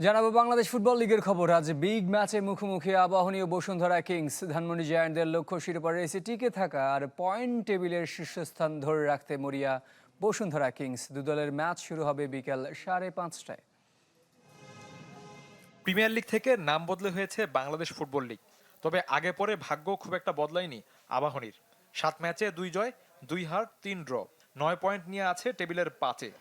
জানাবো বাংলাদেশ ফুটবল লিগের খবর। আজ বিগ ম্যাচে মুখোমুখি আবাহনী ও বসুন্ধরা কিংস। ধানমন্ডি জায়ান্টদের লক্ষ্য শিরোপা রেসে টিকে থাকা আর পয়েন্ট টেবিলের শীর্ষস্থান ধরে রাখতে মরিয়া বসুন্ধরা কিংস। দুদলের ম্যাচ শুরু হবে বিকেল 5:30টায়। প্রিমিয়ার লিগ থেকে নাম বদলে হয়েছে বাংলাদেশ ফুটবল লিগ, তবে আগে পরে ভাগ্য খুব একটা বদলায়নি আবাহনীর। 7 ম্যাচে 2 জয়, 2 হার, 3 ড্র, 9 পয়েন্ট নিয়ে আছে টেবিলের 5-এ।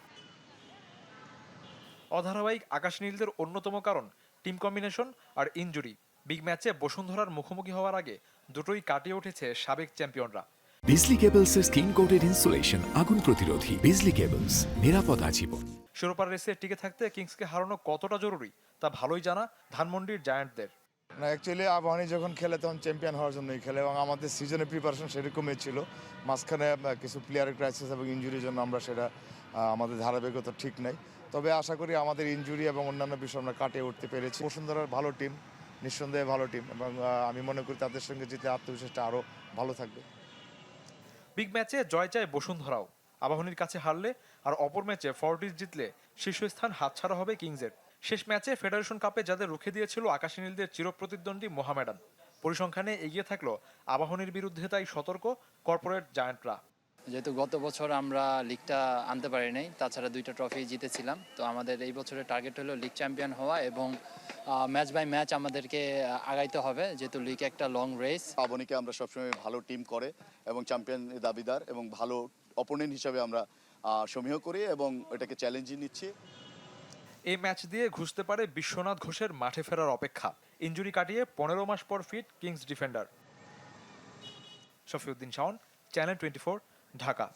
অধারাবাহিক আকাশ নীলদের অন্যতম কারণ টিম কম্বিনেশন আর ইনজুরি। বিগ ম্যাচে বসুন্ধরার মুখোমুখি হওয়ার আগে দুটোই কাটিয়ে উঠেছে সাবেক চ্যাম্পিয়নরা। বিজলি কেবলস এর স্কিন কোটেড ইনসুলেশন আগুন প্রতিরোধী। বিজলি কেবলস, নিরাপদ আজীবন। শিরোপার রেসে টিকে থাকতে কিংসকে হারানো কতটা জরুরি তা ভালোই জানা ধানমন্ডির জায়ান্টদের। না, অ্যাকচুয়ালি আবাহনী যখন খেলে তখন চ্যাম্পিয়ন হওয়ার জন্যই খেলে এবং আমাদের সিজনের প্রিপারেশন সেরকমই ছিল। মাঝখানে কিছু প্লেয়ারের ক্রাইসিস এবং ইনজুরির জন্য আমরা সেটা আমাদের ধারাবাহিকতা ঠিক নাই। তবে আশা করি আমাদের ইনজুরি এবং অন্যান্য বিষয় আমরা কাটিয়ে উঠতে পেরেছি। বসুন্ধরার ভালো টিম, নিঃসন্দেহে ভালো টিম, এবং আমি মনে করি তাদের সঙ্গে জিতে আত্মবিশ্বাসটা আরও ভালো থাকবে। বিগ ম্যাচে জয় চায় বসুন্ধরাও। আবাহনীর কাছে হারলে আর অপর ম্যাচে ফর্টিস জিতলে শীর্ষস্থান হাতছাড়া হবে কিংসের। শেষ ম্যাচে ফেডারেশন কাপে যাদের রুখে দিয়েছিল আকাশী নীলদের চিরপ্রতিদ্বন্দ্বী মোহামেডান, পরিসংখ্যানে এগিয়ে থাকলো আবাহনীর বিরুদ্ধে, তাই সতর্ক কর্পোরেট জায়ান্টরা। যেহেতু গত বছর আমরা লিগটা আনতে পারি নাই, তাছাড়া 2টা ট্রফি জিতেছিলাম, তো আমাদের এই বছরের টার্গেট হলো লিগ চ্যাম্পিয়ন হওয়া এবং ম্যাচ বাই ম্যাচ আমাদেরকে আগাইতে হবে, যেহেতু লিগ একটা লং রেস। আবাহনীকে আমরা সবসময় ভালো টিম করে এবং চ্যাম্পিয়ন দাবিদার এবং ভালো অপোনেন্ট হিসাবে আমরা সমীহ করি এবং এটাকে চ্যালেঞ্জই নিচ্ছি। এই ম্যাচ দিয়ে ঘুষতে পারে বিশ্বনাথ ঘোষের মাঠে ফেরার অপেক্ষা। ইনজুরি কাটিয়ে 15 মাস পর fit Kings defender. Shafiuddin Shaon, channel 24, Dhaka.